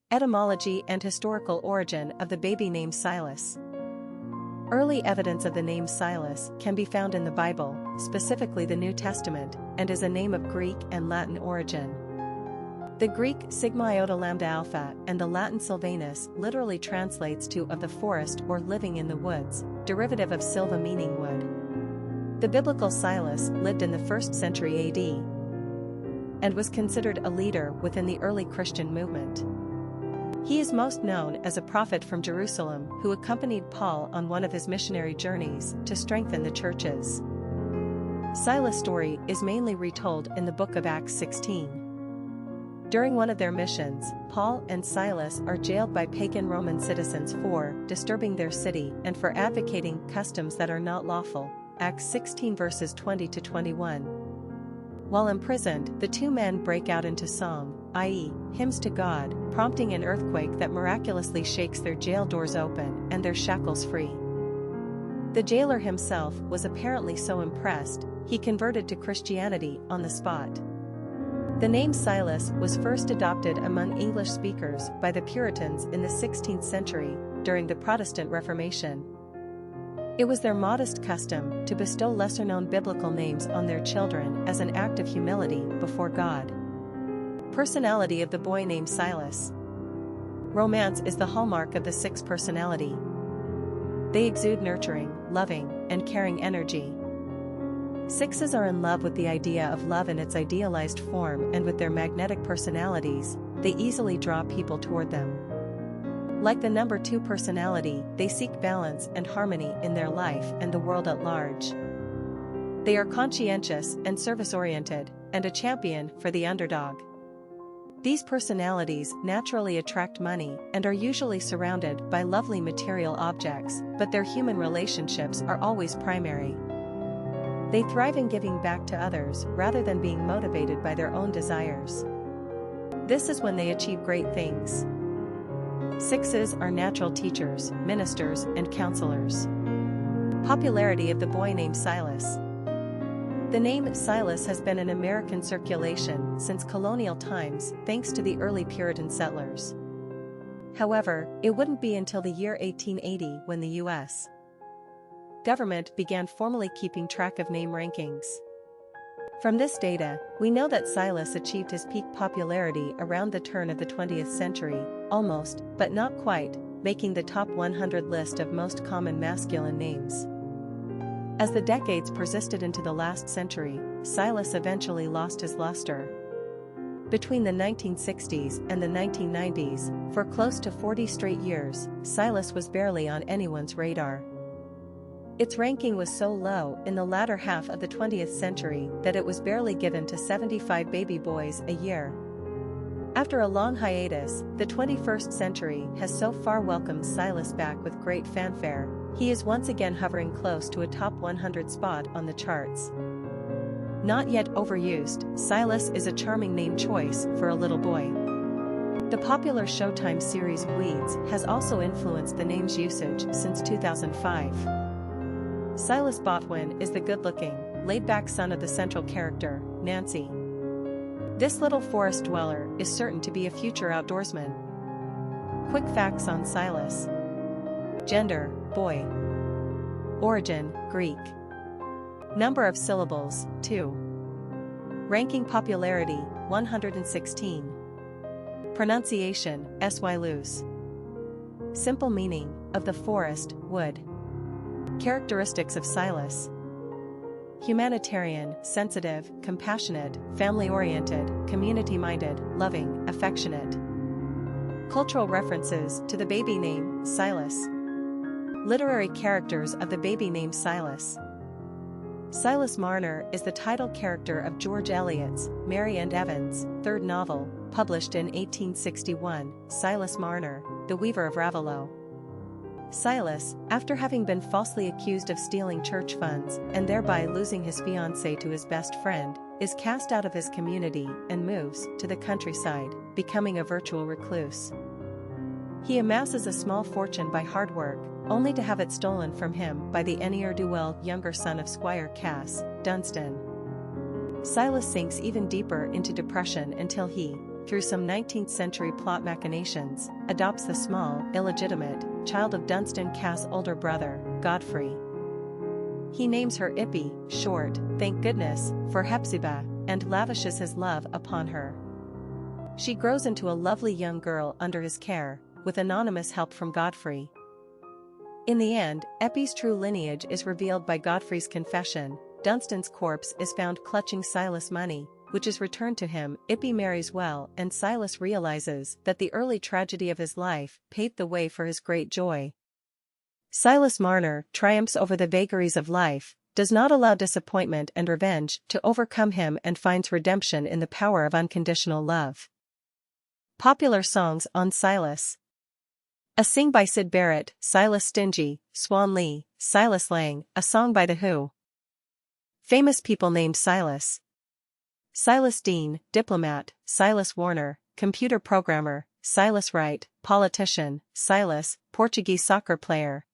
Etymology and historical origin of the baby name Silas. Early evidence of the name Silas can be found in the Bible, specifically the New Testament, and is a name of Greek and Latin origin. The Greek sigma iota lambda alpha and the Latin Silvanus literally translates to of the forest or living in the woods, derivative of silva meaning wood. The biblical Silas lived in the 1st century AD and was considered a leader within the early Christian movement. He is most known as a prophet from Jerusalem who accompanied Paul on one of his missionary journeys to strengthen the churches. Silas' story is mainly retold in the book of Acts 16. During one of their missions, Paul and Silas are jailed by pagan Roman citizens for disturbing their city and for advocating customs that are not lawful. Acts 16 verses 20 to 21. While imprisoned, the two men break out into song, i.e., hymns to God, prompting an earthquake that miraculously shakes their jail doors open and their shackles free. The jailer himself was apparently so impressed, he converted to Christianity on the spot. The name Silas was first adopted among English speakers by the Puritans in the 16th century, during the Protestant Reformation. It was their modest custom to bestow lesser-known biblical names on their children as an act of humility before God. Personality of the boy named Silas. Romance is the hallmark of the Six personality. They exude nurturing, loving, and caring energy. Sixes are in love with the idea of love in its idealized form, and with their magnetic personalities, they easily draw people toward them. Like the number 2 personality, they seek balance and harmony in their life and the world at large. They are conscientious and service-oriented, and a champion for the underdog. These personalities naturally attract money and are usually surrounded by lovely material objects, but their human relationships are always primary. They thrive in giving back to others rather than being motivated by their own desires. This is when they achieve great things. Sixes are natural teachers, ministers, and counselors. Popularity of the boy named Silas. The name Silas has been in American circulation since colonial times thanks to the early Puritan settlers. However, it wouldn't be until the year 1880 when the U.S. government began formally keeping track of name rankings. From this data, we know that Silas achieved his peak popularity around the turn of the 20th century, almost, but not quite, making the top 100 list of most common masculine names. As the decades persisted into the last century, Silas eventually lost his luster. Between the 1960s and the 1990s, for close to 40 straight years, Silas was barely on anyone's radar. Its ranking was so low in the latter half of the 20th century that it was barely given to 75 baby boys a year. After a long hiatus, the 21st century has so far welcomed Silas back with great fanfare. He is once again hovering close to a top 100 spot on the charts. Not yet overused, Silas is a charming name choice for a little boy. The popular Showtime series Weeds has also influenced the name's usage since 2005. Silas Botwin is the good-looking, laid-back son of the central character, Nancy. This little forest dweller is certain to be a future outdoorsman. Quick facts on Silas. Gender, boy. Origin, Greek. Number of syllables, 2. Ranking popularity, 116. Pronunciation, sy loose. Simple meaning, of the forest, wood. Characteristics of Silas. Humanitarian, sensitive, compassionate, family-oriented, community-minded, loving, affectionate. Cultural references to the baby name, Silas. Literary characters of the baby name Silas. Silas Marner is the title character of George Eliot's Mary and Evans' third novel, published in 1861, Silas Marner, the Weaver of Raveloe. Silas, after having been falsely accused of stealing church funds and thereby losing his fiancée to his best friend, is cast out of his community and moves to the countryside, becoming a virtual recluse. He amasses a small fortune by hard work, only to have it stolen from him by the ne'er-do-well younger son of Squire Cass, Dunstan. Silas sinks even deeper into depression until he, through some 19th century plot machinations, adopts the small, illegitimate, child of Dunstan Cass's older brother, Godfrey. He names her Ippy, short, thank goodness, for Hepzibah, and lavishes his love upon her. She grows into a lovely young girl under his care, with anonymous help from Godfrey. In the end, Eppie's true lineage is revealed by Godfrey's confession. Dunstan's corpse is found clutching Silas' money, which is returned to him. Ippy marries well, and Silas realizes that the early tragedy of his life paved the way for his great joy. Silas Marner triumphs over the vagaries of life, does not allow disappointment and revenge to overcome him, and finds redemption in the power of unconditional love. Popular songs on Silas. A Sing by Syd Barrett, Silas Stingy, Swan Lee, Silas Lang, a song by The Who. Famous people named Silas. Silas Dean, diplomat, Silas Warner, computer programmer, Silas Wright, politician, Silas, Portuguese soccer player,